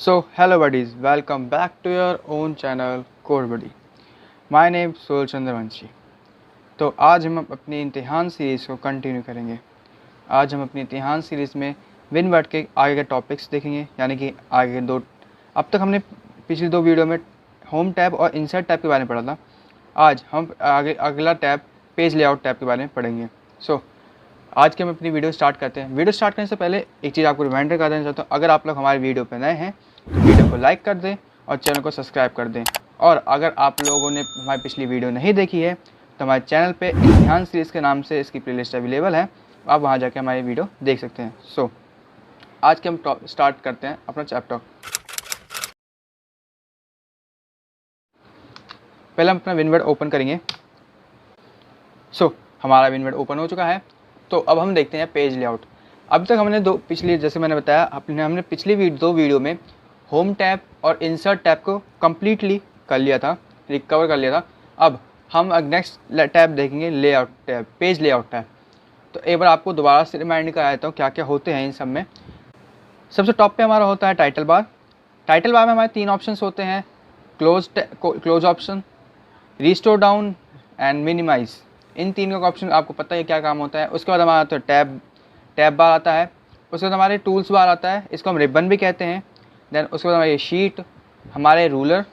So, hello buddies, welcome back to your own channel Code Buddy. My name is Sol Chandravanshi. तो आज हम अपनी इम्तिहान सीरीज़ को कंटिन्यू करेंगे। आज हम अपनी इम्तिहान सीरीज़ में विनवर्ड के आगे के टॉपिक्स देखेंगे, यानी कि आगे के दो। अब तक हमने पिछली दो वीडियो में होम टैब और इंसर्ट टैब के बारे में पढ़ा था। आज हम अगला टैब पेज लेआउट टैब के बारे में पढ़ेंगे। आज के हम अपनी वीडियो स्टार्ट करते हैं। वीडियो स्टार्ट करने से पहले एक चीज़ आपको रिमाइंडर कर देना चाहता हूँ, अगर आप लोग हमारे वीडियो पर नए हैं तो वीडियो को लाइक कर दें और चैनल को सब्सक्राइब कर दें। और अगर आप लोगों ने हमारी पिछली वीडियो नहीं देखी है तो हमारे चैनल पे इम्तिहान सीरीज़ के नाम से इसकी प्लेलिस्ट अवेलेबल है, आप वहाँ जाके हमारी वीडियो देख सकते हैं। आज के हम स्टार्ट करते हैं अपना चैप्टर। पहले हम अपना विनवर्ड ओपन करेंगे। हमारा विनवर्ड ओपन हो चुका है। तो अब हम देखते हैं पेज लेआउट। अब तक हमने जैसे मैंने बताया हमने पिछली दो वीडियो में होम टैब और इंसर्ट टैब को कम्प्लीटली कर लिया था, रिकवर कर लिया था। अब हम नेक्स्ट टैब देखेंगे layout tab, page layout tab. तो एक बार आपको दोबारा से रिमाइंड कर देता हूँ क्या क्या होते हैं इन सब में। सबसे टॉप पे हमारा होता है टाइटल बार। टाइटल बार में हमारे तीन ऑप्शंस होते हैं, close option, restore down and minimise. इन तीन का ऑप्शन आपको पता है क्या काम होता है। उसके बाद हमारा तो टैब बार आता है। उसके बाद हमारे टूल्स बार आता है, इसको हम रिबन भी कहते हैं। देन उसके बाद हमारी शीट, हमारे रूलर,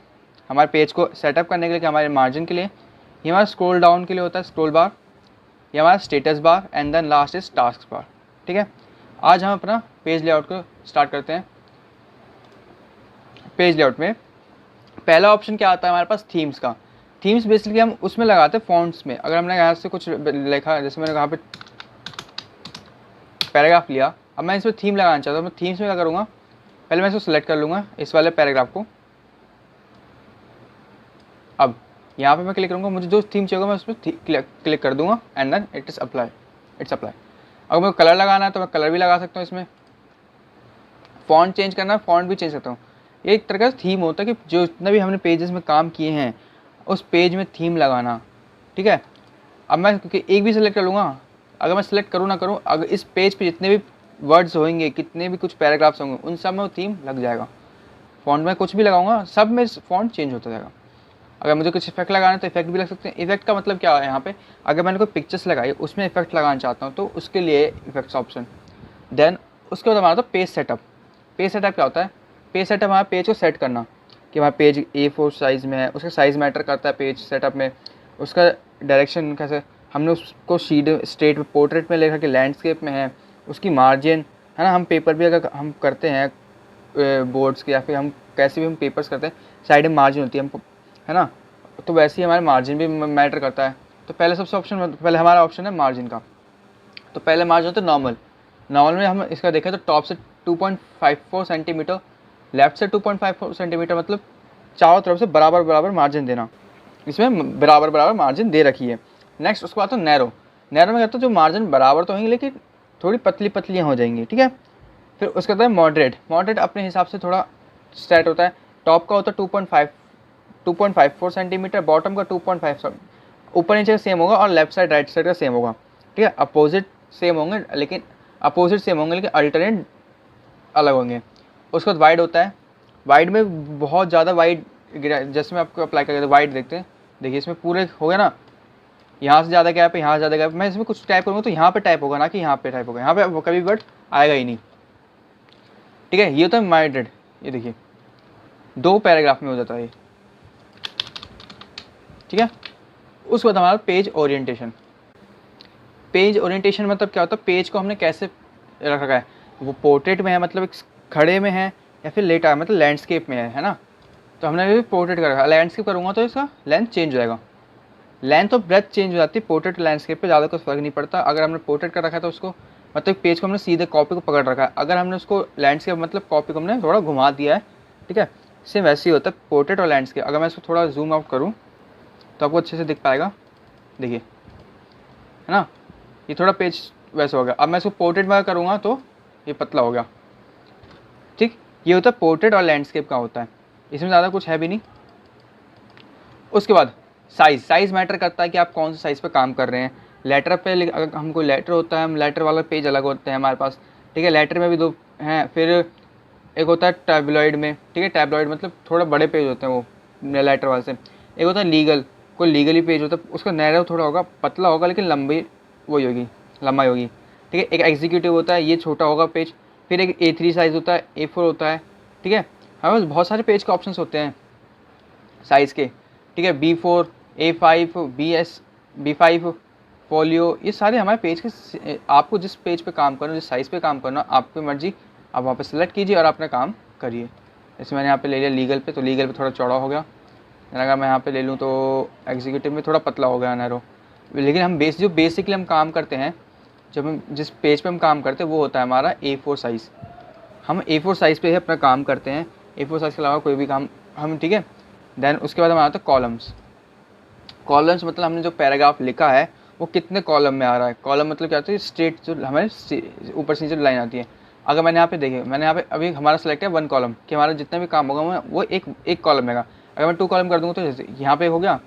हमारे पेज को सेटअप करने के लिए, हमारे मार्जिन के लिए, ये हमारा स्क्रॉल डाउन के लिए होता है स्क्रॉल बार, ये हमारा status bar and then last is task bar. ठीक है, आज हम अपना पेज लेआउट को स्टार्ट करते हैं। पेज लेआउट में पहला ऑप्शन क्या आता है हमारे पास, थीम्स का। थीम्स बेसिकली हम उसमें लगाते हैं फॉन्ट्स में। अगर हमने यहाँ से कुछ लिखा, जैसे मैंने यहाँ पे पैराग्राफ लिया, अब मैं इसमें थीम लगाना चाहता हूँ। मैं थीम्स में क्या करूँगा, पहले मैं इसको सेलेक्ट कर लूँगा, इस वाले पैराग्राफ को। अब यहाँ पे मैं क्लिक करूँगा, मुझे जो थीम चाहिए मैं उस पर क्लिक कर दूँगा एंड देन इट्स अप्लाई। अगर मेरे को कलर लगाना है तो मैं कलर भी लगा सकता हूँ इसमें। फॉन्ट चेंज करना है, फॉन्ट भी चेंज करता हूँ। ये एक तरह का थीम होता है कि जो जितना भी हमने पेजेस में काम किए हैं उस पेज में थीम लगाना। ठीक है, अब मैं एक भी सिलेक्ट कर लूँगा। अगर मैं सिलेक्ट करूँ ना करूँ, अगर इस पेज पे जितने भी वर्ड्स होंगे, कितने भी कुछ पैराग्राफ्स होंगे, उन सब में वो थीम लग जाएगा। फॉन्ट में कुछ भी लगाऊंगा, सब में फॉन्ट चेंज होता जाएगा। अगर मुझे कुछ इफेक्ट लगाना है तो इफेक्ट भी लग सकते हैं। इफेक्ट का मतलब क्या है, यहाँ पे अगर मैंने कोई पिक्चर्स लगाई उसमें इफेक्ट लगाना चाहता हूँ तो उसके लिए इफेक्ट्स ऑप्शन। देन उसके बाद हमारा तो पेज सेटअप। पेज सेटअप क्या होता है, पेज सेटअप हमारा पेज को सेट करना कि हमारा पेज A4 साइज़ में है, उसका साइज़ मैटर करता है पेज सेटअप में। उसका डायरेक्शन कैसे, हमने उसको स्ट्रेट पोर्ट्रेट में ले रखा कि लैंडस्केप में है, उसकी मार्जिन है ना। हम पेपर भी अगर हम करते हैं बोर्ड्स के या फिर हम कैसे भी हम पेपर्स करते हैं, साइड में मार्जिन होती है हम, है ना। तो वैसे ही हमारे मार्जिन भी मैटर करता है। तो पहले हमारा ऑप्शन है मार्जिन का। तो पहले मार्जिन होता है नॉर्मल में हम इसका देखें तो टॉप से 2.54 सेंटीमीटर, लेफ्ट से 2.54 सेंटीमीटर, मतलब चारों तरफ से बराबर मार्जिन देना। इसमें बराबर मार्जिन दे रखी है। नेक्स्ट उसके बाद तो नैरो में कहता है जो मार्जिन बराबर तो होंगे लेकिन थोड़ी पतलियाँ हो जाएंगी। ठीक है, फिर उसके बाद मॉडरेट अपने हिसाब से थोड़ा सेट होता है। टॉप का होता है 2.54 सेंटीमीटर, बॉटम का 2.5, ऊपर नीचे सेम होगा और लेफ्ट साइड राइट साइड का सेम होगा। ठीक है, अपोजिट सेम होंगे लेकिन अल्टरनेट अलग होंगे। उसके बाद वाइड होता है। वाइड में बहुत ज़्यादा वाइड, जैसे मैं आपको अप्लाई करके वाइड देखते हैं, देखिए इसमें पूरे हो गया ना, यहाँ से ज़्यादा गैप है, यहाँ से ज़्यादा गैप। मैं इसमें कुछ टाइप करूँगा तो यहाँ पे टाइप होगा, ना कि यहाँ पे टाइप होगा। यहाँ पे वो कभी वर्ड आएगा ही नहीं। ठीक है, ये होता है मॉडरेट। ये देखिए 2 पैराग्राफ में हो जाता है ये। ठीक है, उसके बाद हमारा पेज ओरिएंटेशन। पेज ओरिएंटेशन मतलब क्या होता है, पेज को हमने कैसे रख रखा है, वो पोर्ट्रेट में है मतलब एक खड़े में है, या फिर लेटा है मतलब लैंडस्केप में है ना। तो हमने भी पोर्ट्रेट कर रखा है। लैंडस्केप करूँगा तो इसका लेंथ चेंज हो जाएगा, लेंथ और ब्रेथ चेंज हो जाती है। पोर्ट्रेट लैंडस्केप पे ज़्यादा कुछ फर्क नहीं पड़ता। अगर हमने पोर्ट्रेट कर रखा है तो उसको मतलब पेज को हमने सीधे कॉपी को पकड़ रखा है। अगर हमने उसको लैंडस्केप मतलब कॉपी को हमने थोड़ा घुमा दिया है, ठीक है, सेम वैसे ही होता है पोर्ट्रेट और लैंडस्केप। अगर मैं इसको थोड़ा जूम आउट करूँ तो आपको अच्छे से दिख पाएगा, देखिए, है ना। ये थोड़ा पेज वैसे हो गया। अब मैं इसको पोर्ट्रेट में करूँगा तो ये पतला हो गया। ठीक, ये होता है पोर्ट्रेट और लैंडस्केप का होता है, इसमें ज़्यादा कुछ है भी नहीं। उसके बाद साइज़ मैटर करता है कि आप कौन से साइज़ पे काम कर रहे हैं। लेटर पे अगर हमको लेटर होता है, हम लेटर वाला पेज अलग होते हैं हमारे पास। ठीक है, लेटर में भी 2 हैं। फिर एक होता है टैबलॉइड में, ठीक है, टैबलॉइड मतलब थोड़ा बड़े पेज होते हैं वो लेटर वाले से। एक होता है लीगल, कोई लीगली पेज होता है, उसका नैरो थोड़ा होगा, पतला होगा लेकिन लंबी वही होगी, लंबाई होगी, ठीक है। एक एग्जीक्यूटिव होता है, ये छोटा होगा पेज। फिर एक A3 साइज़ होता है, A4 होता है, ठीक है। हमारे पास बहुत सारे पेज के ऑप्शंस होते हैं साइज़ के, ठीक है। B4, A5, B5 फोलियो, ये सारे हमारे पेज के, आपको जिस पेज पे काम करना, जिस साइज़ पे काम करना, आपकी मर्जी, आप वहाँ पे सेलेक्ट कीजिए और अपना काम करिए। जैसे मैंने यहाँ पे ले लिया लीगल पे, तो लीगल पे थोड़ा चौड़ा हो गया। अगर मैं यहाँ पे ले लूँ तो एग्जीक्यूटिव में थोड़ा पतला हो गया नैरो। लेकिन हम जो बेसिकली हम काम करते हैं, जब हम जिस पेज पे हम काम करते हैं वो होता है हमारा A4 साइज़। हम A4 साइज़ पे ही अपना काम करते हैं, A4 साइज़ के अलावा कोई भी काम हम, ठीक है। देन उसके बाद हमारा आता है कॉलम्स। कॉलम्स मतलब हमने जो पैराग्राफ लिखा है वो कितने कॉलम में आ रहा है। कॉलम मतलब क्या होता है, स्ट्रेट जो हमारे ऊपर से नीचे लाइन आती है। अगर मैंने यहाँ पे देखिए, मैंने यहाँ पे अभी हमारा सेलेक्ट है 1 कॉलम, कि हमारा जितना भी काम होगा वो एक कॉलम में। अगर मैं 2 कॉलम कर दूँगा तो जैसे यहाँ पे हो गया।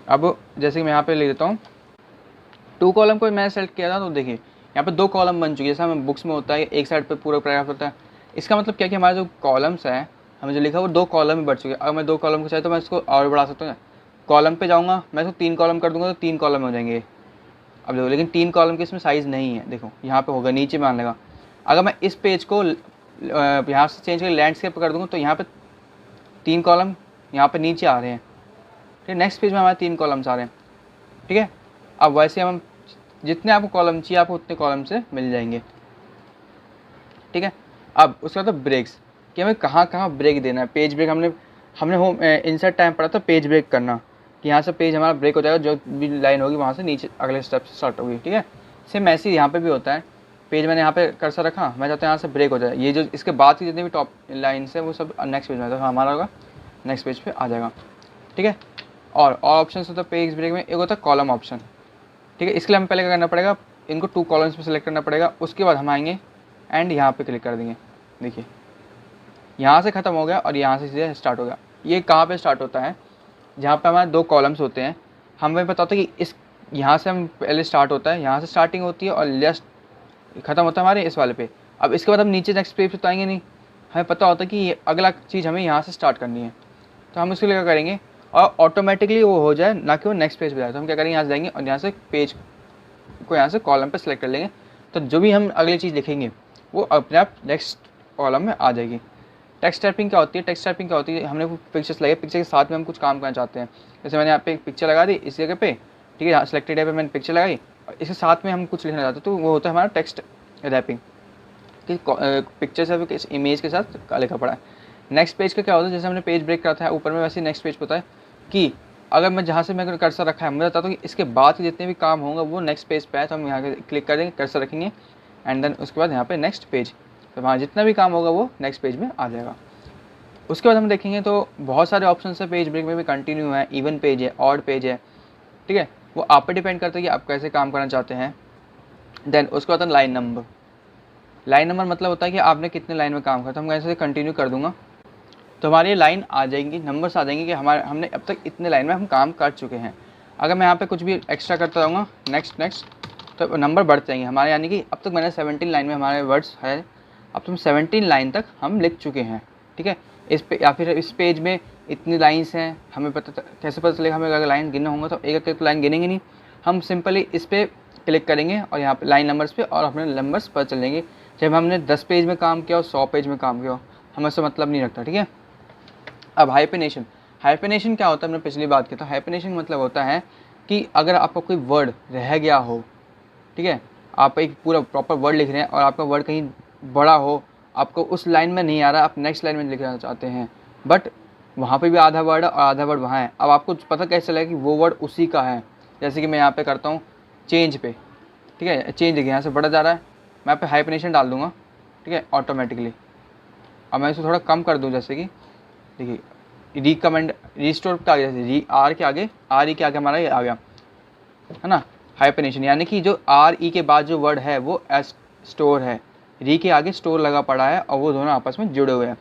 अब जैसे कि मैं यहाँ पे ले लेता हूँ 2 कॉलम को मैंने सेलेक्ट किया था, तो देखिए यहाँ पे 2 कॉलम बन चुकी है। जैसा हमें बुक्स में होता है एक साइड पे पूरा पैराग्राफ होता है, इसका मतलब क्या कि हमारे जो कॉलम्स हैं, हमें जो लिखा है वो 2 कॉलम में बढ़ चुके हैं। अगर मैं 2 कॉलम को चाहे तो मैं इसको और बढ़ा सकता हूँ। कॉलम पे जाऊँगा मैं, इसको 3 कॉलम कर दूँगा तो 3 कॉलम हो जाएंगे। अब देखो, लेकिन 3 कॉलम की इसमें साइज़ नहीं है, देखो यहाँ पे होगा नीचे में आने लगा। अगर मैं इस पेज को यहाँ से चेंज कर लैंडस्केप कर दूँगा तो यहाँ पे 3 कॉलम यहाँ पे नीचे आ रहे हैं, ठीक है। नेक्स्ट पेज में हमारे 3 कॉलम्स आ रहे हैं, ठीक है। अब वैसे हम जितने आपको कॉलम चाहिए आपको उतने कॉलम से मिल जाएंगे, ठीक है। अब उसके बाद ब्रेक्स, कि हमें कहाँ कहाँ ब्रेक देना है। पेज ब्रेक हमने होम इंसर्ट टाइम पढ़ा था पेज ब्रेक करना, कि यहाँ से पेज हमारा ब्रेक हो जाएगा, जो भी लाइन होगी वहाँ से नीचे अगले स्टेप से स्टार्ट होगी, ठीक है। सेम ऐसे ही यहाँ पे भी होता है। पेज मैंने यहाँ पे कर्सर रखा, मैं चाहता हूँ यहाँ से ब्रेक हो जाए, ये जो इसके बाद की जितनी भी टॉप लाइन्स है वो सब नेक्स्ट पेज में, तो हमारा होगा नेक्स्ट पेज पे आ जाएगा, ठीक है। और ऑप्शन होता है पेज ब्रेक में, एक होता है कॉलम ऑप्शन, ठीक है। इसके लिए हमें पहले क्या करना पड़ेगा, इनको 2 कॉलम्स पे सेलेक्ट करना पड़ेगा। उसके बाद हम आएंगे एंड यहाँ पे क्लिक कर देंगे। देखिए यहाँ से ख़त्म हो गया और यहाँ से सीधे स्टार्ट हो गया। ये कहाँ पे स्टार्ट होता है, जहाँ पे हमारे 2 कॉलम्स होते हैं। हमें पता होता है कि इस यहाँ से हम पहले स्टार्ट होता है, यहाँ से स्टार्टिंग होती है और लास्ट ख़त्म होता है हमारे इस वाले पे। अब इसके बाद हम नीचे नेक्स्ट पेज पे तो आएंगे नहीं, हमें पता होता है कि ये अगला चीज़ हमें यहाँ से स्टार्ट करनी है। तो हम उसके लिए क्या करेंगे, और ऑटोमेटिकली वो हो जाए, ना कि वो नेक्स्ट पेज पे जाए। तो हम क्या करेंगे, यहाँ से जाएंगे और यहाँ से पेज को यहाँ से कॉलम पे सेलेक्ट कर लेंगे, तो जो भी हम अगली चीज़ लिखेंगे वो अपने आप नेक्स्ट कॉलम में आ जाएगी। टेक्स्ट टाइपिंग क्या होती है, टेक्स्ट टाइपिंग क्या होती है, हमने पिक्चर्स लगाए, पिक्चर के साथ में हम कुछ काम करना चाहते हैं। जैसे मैंने यहाँ पे एक पिक्चर लगा दी इस जगह पे, ठीक है, सिलेक्टेड है पे मैंने पिक्चर लगाई और इसके साथ में हम कुछ लिखना चाहते हैं, तो वो होता है हमारा टेक्स्ट रैपिंग, कि पिक्चर से किस इमेज के साथ लिखा पड़ा है। नेक्स्ट पेज का क्या होता है, जैसे हमने पेज ब्रेक करता है ऊपर में, वैसे नेक्स्ट पेज होता है कि अगर मैं जहाँ से मैं कर्सर रखा है, मैं बताता हूँ कि इसके बाद के जितने भी काम होंगे वो नेक्स्ट पेज पे है, तो हम यहाँ क्लिक कर देंगे, कर्सर रखेंगे एंड देन उसके बाद यहाँ पे नेक्स्ट पेज, तो वहाँ जितना भी काम होगा वो नेक्स्ट पेज में आ जाएगा। उसके बाद हम देखेंगे तो बहुत सारे ऑप्शन है पेज ब्रेक में भी, कंटिन्यू है, इवन पेज है, ऑड पेज है, ठीक है। वो आप पे डिपेंड करता है कि आप कैसे काम करना चाहते हैं। देन उसके बाद लाइन नंबर। लाइन नंबर मतलब होता है कि आपने कितने लाइन में काम किया, तो हम ऐसे कंटिन्यू कर दूंगा तो हमारी लाइन आ जाएंगी, नंबर्स आ जाएंगे कि हमने अब तक इतने लाइन में हम काम कर चुके हैं। अगर मैं यहाँ पे कुछ भी एक्स्ट्रा करता रहूँगा नेक्स्ट, तो नंबर बढ़ जाएंगे हमारे, यानी कि अब तक मैंने 17 लाइन में हमारे वर्ड्स है, अब तुम 17 लाइन तक हम लिख चुके हैं, ठीक है। इस पे या फिर इस पेज में इतनी लाइन्स हैं, हमें कैसे पता चलेगा, हमें अगर लाइन गिनना होगा तो एक एक लाइन गिनेंगे नहीं, हम सिंपली इस पर क्लिक करेंगे और यहाँ पे लाइन नंबर्स पे, और अपने नंबर्स पता चलेंगे। जब हमने 10 पेज में काम किया और 100 पेज में काम किया, हमें इससे मतलब नहीं रखता, ठीक है। अब हाइपेनेशन, हाइपेनेशन क्या होता है, हमने पिछली बात की, तो हाइपेनेशन मतलब होता है कि अगर आपका कोई वर्ड रह गया हो, ठीक है, आप एक पूरा प्रॉपर वर्ड लिख रहे हैं और आपका वर्ड कहीं बड़ा हो, आपको उस लाइन में नहीं आ रहा, आप नेक्स्ट लाइन में लिखना चाहते हैं, बट वहाँ पे भी आधा वर्ड और आधा वर्ड वहाँ है, अब आपको पता कैसे चलेगा कि वो वर्ड उसी का है। जैसे कि मैं यहाँ पे करता हूँ चेंज पे, ठीक है, चेंज देखिए यहाँ से बढ़ा जा रहा है, मैं यहाँ पे हाइपेनेशन डाल दूँगा, ठीक है, ऑटोमेटिकली। अब मैं इसको थोड़ा कम कर दूँ, जैसे कि देखिए रिकमेंड रिस्टोर का आगे, जैसे आर के आगे हमारा ये आ गया है ना, हाइपेनेशन, यानी कि जो आर ई के बाद जो वर्ड है वो एस स्टोर है, री के आगे स्टोर लगा पड़ा है और वो दोनों आपस में जुड़े हुए हैं,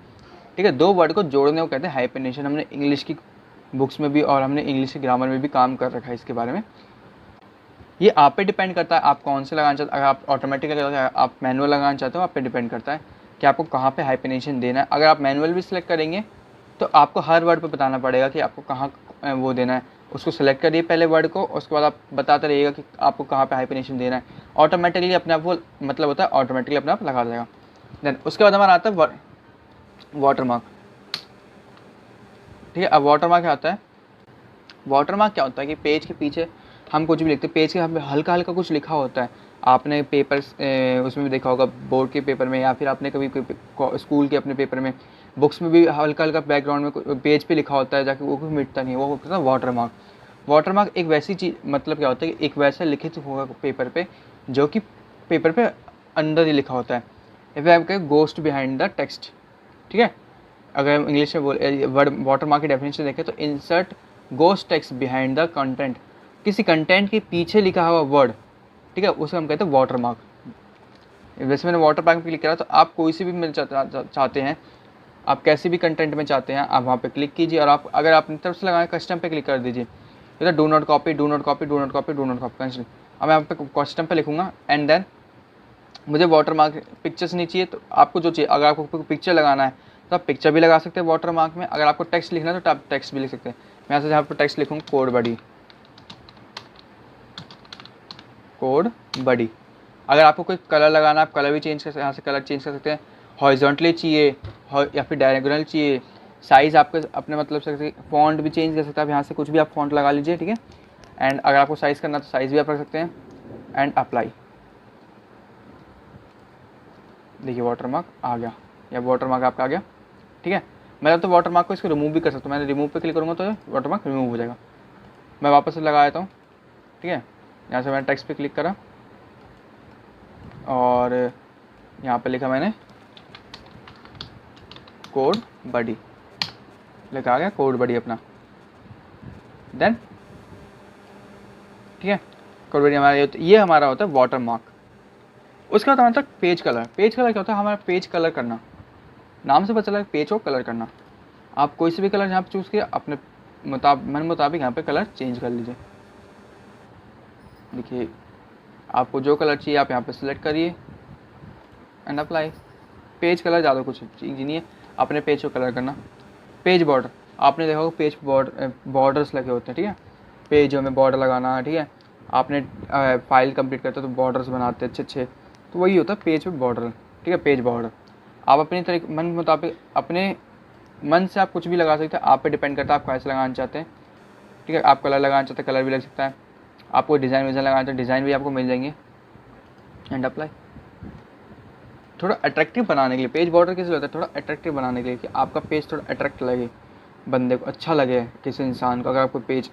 ठीक है। 2 वर्ड को जोड़ने को कहते हैं हाइपेनेशन। हमने इंग्लिश की बुक्स में भी और हमने इंग्लिश की ग्रामर में भी काम कर रखा है इसके बारे में। ये आप पे डिपेंड करता है आप कौन से लगाना चाहते हैं, अगर आप ऑटोमेटिक लगाना, आप मैनुअल लगाना चाहते हो, आप पे डिपेंड करता है। कि आपको कहाँ पे हाइपनेशन देना है। अगर आप मैनुअल भी सिलेक्ट करेंगे तो आपको हर वर्ड पे बताना पड़ेगा कि आपको कहाँ वो देना है। उसको सेलेक्ट करिए पहले वर्ड को, उसके बाद आप बताते रहिएगा कि आपको कहाँ पे हाइपनेशन देना है। ऑटोमेटिकली अपने आप वो मतलब होता है ऑटोमेटिकली अपने आप लगा देगा। देन उसके बाद हमारा आता है वाटर मार्क। ठीक है, अब वाटर मार्क क्या आता है? वाटर मार्क क्या होता है कि पेज के पीछे हम कुछ भी लिखते हैं, पेज के यहाँ पे हल्का हल्का कुछ लिखा होता है। आपने पेपर उसमें भी देखा होगा, बोर्ड के पेपर में, या फिर आपने कभी स्कूल के अपने पेपर में, बुक्स में भी हल्का हल्का बैकग्राउंड में पेज पे लिखा होता है, जाके वो कुछ मिटता नहीं है, वो होता है वाटर मार्क। वाटर मार्क एक वैसी चीज़, मतलब क्या होता है कि एक वैसा लिखित होगा पेपर पे जो कि पेपर पे अंदर ही लिखा होता है। इफ आपके गोस्ट बिहाइंड द टेक्स्ट। ठीक है, अगर हम इंग्लिश में वर्ड वाटर मार्क की डेफिनेशन देखें तो insert ghost text behind the content, किसी कंटेंट के पीछे लिखा हुआ वर्ड, ठीक है, उसे हम कहते हैं वाटर मार्क। वैसे मैंने वाटर मार्क पे क्लिक करा, तो आप कोई सी भी मिल चाहते हैं, आप कैसे भी कंटेंट में चाहते हैं, आप वहाँ पे क्लिक कीजिए, और आप अगर आप अपनी तरफ से लगाएं कस्टम पे क्लिक कर दीजिए। इधर do not copy, do not copy, do not copy, do not copy, cancel. अब मैं यहाँ पे कस्टम पे लिखूंगा, एंड देन मुझे वाटर मार्क पिक्चर्स नहीं चाहिए, तो आपको जो चाहिए, अगर आपको पिक्चर लगाना है तो आप पिक्चर भी लगा सकते हैं वाटर मार्क में। अगर आपको टेक्स्ट लिखना है तो आप टेक्स्ट भी लिख सकते हैं। मैं यहाँ से यहाँ पर टेक्स्ट लिखूँ कोड बडी, कोड बडी। अगर आपको कोई कलर लगाना है, आप कलर भी चेंज कर सकते हैं, यहाँ से कलर चेंज कर सकते हैं। हॉरिजॉन्टली चाहिए या फिर डायगोनल चाहिए, साइज़ आपके अपने मतलब से, फॉन्ट भी चेंज कर सकते हैं आप, यहाँ से कुछ भी आप फॉन्ट लगा लीजिए। ठीक है, एंड अगर आपको साइज़ करना है तो साइज़ भी आप रख सकते हैं, एंड अप्लाई। देखिए वाटर मार्क आ गया, या वाटर मार्क आपका आ गया। ठीक है, मैं तो वाटर मार्क को इसको रिमूव भी कर सकता हूँ। मैंने रिमूव पे क्लिक करूँगा तो वाटर मार्क रिमूव हो जाएगा। मैं वापस से लगा देता हूँ। ठीक है, यहाँ से मैंने टेक्स्ट पे क्लिक करा और यहाँ पे लिखा मैंने कोड बडी, लिखा आ गया कोड बडी अपना। देन ठीक है, कोड बडी हमारा ये हमारा होता है वाटर मार्क। उसके बाद हमारा पेज कलर। पेज कलर क्या होता है? हमारा पेज कलर करना, नाम से पता चला पेज को कलर करना। आप कोई से भी कलर यहाँ पे चूज़ किया, अपने मन मुताबिक यहाँ पे कलर चेंज कर लीजिए। देखिए आपको जो कलर चाहिए आप यहाँ पे सिलेक्ट करिए एंड अप्लाई। पेज कलर ज़्यादा कुछ चीज़ नहीं है, अपने पेज को कलर करना। पेज बॉर्डर, आपने देखा होगा पेज बॉर्डर्स लगे होते हैं। ठीक है, पेजों में बॉर्डर लगाना। ठीक है, आपने फाइल कंप्लीट करते हो तो बॉर्डर्स बनाते हैं अच्छे, तो वही होता है पेज पे बॉर्डर। ठीक है, पेज बॉर्डर आप अपनी तरीके मन मुताबिक, अपने मन से आप कुछ भी लगा सकते हैं, आप पे डिपेंड करता है आप कैसे लगाना चाहते हैं। ठीक है, आप कलर लगाना चाहते हैं कलर भी लग सकता है, आपको डिज़ाइन विज़ाइन लगाना चाहते हैं डिज़ाइन भी आपको मिल जाएंगे, एंड अप्लाई। थोड़ा अट्रैक्टिव बनाने के लिए पेज बॉर्डर किस लिए होता है? थोड़ा अट्रैक्टिव बनाने के लिए, कि आपका पेज थोड़ा अट्रैक्ट लगे, बंदे को अच्छा लगे, किसी इंसान को। अगर आपको पेज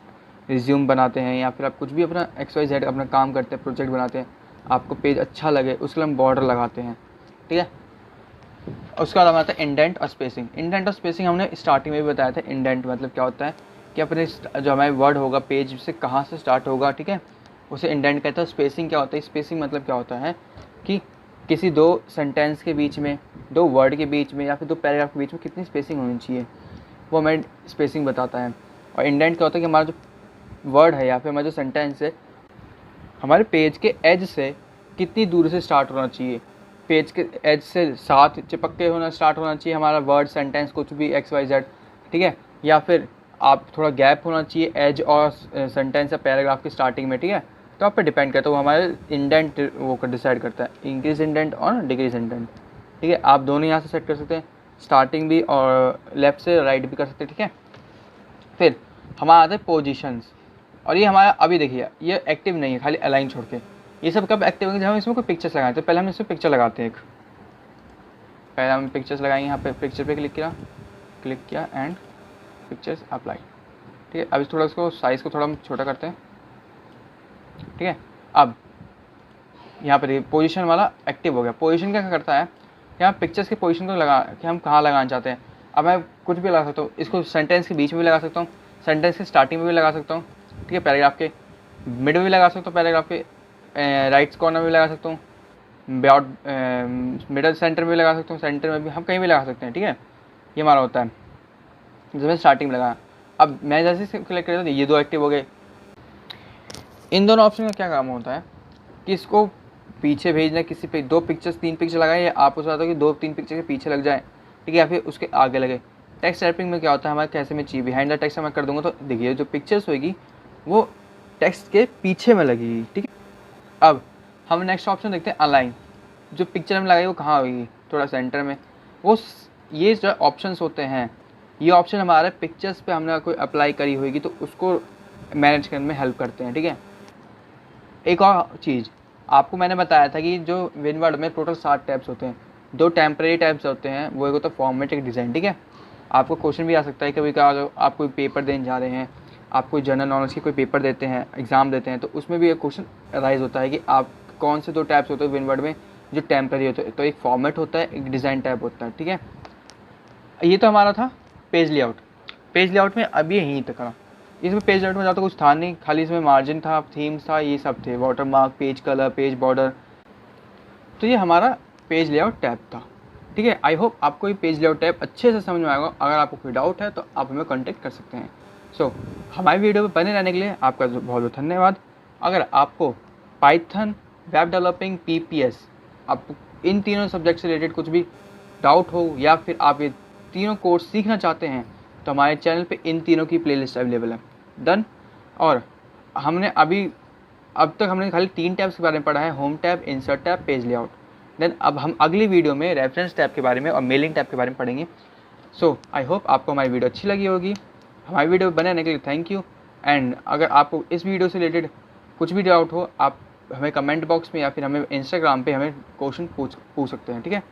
रिज्यूम बनाते हैं या फिर आप कुछ भी अपना XYZ अपना काम करते हैं, प्रोजेक्ट बनाते हैं, आपको पेज अच्छा लगे, उसके लिए हम बॉर्डर लगाते हैं। ठीक है, उसके बाद हमारा आता है इंडेंट और स्पेसिंग। इंडेंट और स्पेसिंग हमने स्टार्टिंग में भी बताया था। इंडेंट मतलब क्या होता है कि अपने जो हमारे वर्ड होगा पेज से कहाँ से स्टार्ट होगा, ठीक है, उसे इंडेंट कहते हैं। स्पेसिंग क्या होता है? स्पेसिंग मतलब क्या होता है कि किसी दो सेंटेंस के बीच में, दो वर्ड के बीच में, या फिर दो पैराग्राफ के बीच में कितनी स्पेसिंग होनी चाहिए, वो हमें स्पेसिंग बताता है। और इंडेंट क्या होता है कि हमारा जो वर्ड है या फिर हमारा जो सेंटेंस है, हमारे पेज के एज से कितनी दूर से स्टार्ट होना चाहिए। पेज के एज से साथ चिपक के होना स्टार्ट होना चाहिए हमारा वर्ड, सेंटेंस, कुछ भी XYZ। ठीक है, या फिर आप थोड़ा गैप होना चाहिए एज और सेंटेंस या पैराग्राफ की स्टार्टिंग में। ठीक है, तो आप पे डिपेंड करता है, वो हमारे इंडेंट वो डिसाइड करता है, इंक्रीज इंडेंट और डिक्रीज इंडेंट। ठीक है, आप दोनों यहाँ से सेट कर सकते हैं, स्टार्टिंग भी और लेफ़्ट से राइट भी कर सकते हैं। ठीक है, फिर हमारा आता है पोजीशंस, और ये हमारा अभी देखिए ये एक्टिव नहीं है, खाली अलाइन छोड़ के। ये सब कब एक्टिव होंगे? जब हम इसमें कोई पिक्चर्स लगाते हैं। पहले हम इसमें पिक्चर लगाते हैं, पहले हम पिक्चर्स लगाएंगे। यहाँ पे पिक्चर पे क्लिक किया एंड पिक्चर्स अप्लाई। ठीक है, अब इस थोड़ा इसको साइज़ को थोड़ा हम छोटा करते हैं। ठीक है, अब यहाँ पर पोजीशन वाला एक्टिव हो गया। पोजीशन क्या करता है? यहाँ पिक्चर्स के पोजीशन को लगा कि हम कहाँ लगाना चाहते हैं। अब मैं कुछ भी लगा सकता हूँ, इसको सेंटेंस के बीच में भी लगा सकता हूँ, सेंटेंस के स्टार्टिंग में भी लगा सकता हूँ। ठीक है, पैराग्राफ के मिड में भी लगा सकता हूँ, पैराग्राफ के राइट कॉर्नर में भी लगा सकता हूँ, मिडल सेंटर में भी लगा सकता हूँ, सेंटर में भी, हम कहीं भी लगा सकते हैं। ठीक है, ये हमारा होता है जब मैं स्टार्टिंग में लगाया। अब मैं जैसे क्लिक करता हूँ, ये दो एक्टिव हो गए। इन दोनों ऑप्शन का क्या काम होता है कि इसको पीछे भेजना किसी पे 2 पिक्चर्स 3 पिक्चर लगाए, या आप उस बात हो कि 2-3 पिक्चर के पीछे लग जाए, ठीक है, या फिर उसके आगे लगे। टेक्स्ट रैपिंग में क्या होता है, हमारे कैसे में चाहिए बिहाइंड द टेक्स्ट मैं कर दूंगा, तो देखिए जो पिक्चर्स होगी वो टेक्स्ट के पीछे में लगेगी, ठीक है। अब हम नेक्स्ट ऑप्शन देखते हैं अलाइन। जो पिक्चर में लगाई वो कहाँ होगी, थोड़ा सेंटर में। ये जो ऑप्शंस होते हैं, ये ऑप्शन हमारे पिक्चर्स पे हमने कोई अप्लाई करी होगी तो उसको मैनेज करने में हेल्प करते हैं, ठीक है। एक और चीज़ आपको मैंने बताया था कि जो विनवर्ड में टोटल 7 टैब्स होते हैं, 2 टेम्परेरी टैब्स होते हैं, वो एक होता है फॉर्मेट, एक डिज़ाइन, ठीक है। आपको क्वेश्चन भी आ सकता है कभी क्या, आप कोई पेपर देने जा रहे हैं, आप कोई जनरल नॉलेज की कोई पेपर देते हैं, एग्ज़ाम देते हैं, तो उसमें भी एक क्वेश्चन राइज होता है कि आप कौन से 2 टैब्स होते हैं विनवर्ड में जो टेम्परेरी होते हैं। तो एक फॉर्मेट होता है, एक डिज़ाइन टैब होता है, ठीक है। ये तो हमारा था पेज लेआउट। पेज लेआउट में अभी यहीं तक था। इसमें पेज लेआउट में ज़्यादा कुछ था नहीं, खाली इसमें मार्जिन था, थीम्स था, ये सब थे, water mark, page colour, page border. तो ये हमारा पेज लेआउट टैब था, ठीक है। आई होप आपको ये पेज लेआउट टैब अच्छे से समझ में आएगा। अगर आपको कोई डाउट है तो आप हमें कॉन्टेक्ट कर सकते हैं। सो हमारी वीडियो पर बने रहने के लिए आपका बहुत बहुत धन्यवाद। अगर आपको पाइथन, वेब डेवलपिंग, पीपीएस, आपको इन तीनों सब्जेक्ट से रिलेटेड कुछ भी डाउट हो, या फिर आप ये तीनों कोर्स सीखना चाहते हैं, तो हमारे चैनल पे इन तीनों की प्लेलिस्ट अवेलेबल है। डन। और हमने अब तक हमने खाली 3 टैब्स के बारे में पढ़ा है, home tab, insert tab, page layout. Then अब हम अगली वीडियो में रेफरेंस टैब के बारे में और मेलिंग टैब के बारे में पढ़ेंगे। सो आई होप आपको हमारी वीडियो अच्छी लगी होगी। हमारी वीडियो बनाने के लिए थैंक यू। एंड अगर आपको इस वीडियो से रिलेटेड कुछ भी डाउट हो, आप हमें कमेंट बॉक्स में या फिर हमें इंस्टाग्राम पे हमें क्वेश्चन पूछ सकते हैं, ठीक है।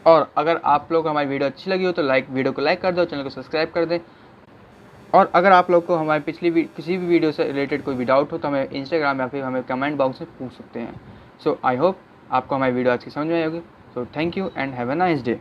और अगर आप लोग हमारी वीडियो अच्छी लगी हो तो वीडियो को लाइक कर दो, चैनल को सब्सक्राइब कर दें। और अगर आप लोग को हमारे किसी भी वीडियो से रिलेटेड कोई भी डाउट हो तो हमें इंस्टाग्राम या फिर हमें कमेंट बॉक्स में पूछ सकते हैं। सो आई होप आपको हमारी वीडियो आज की समझ में आई होगी। So thank you and have a nice day.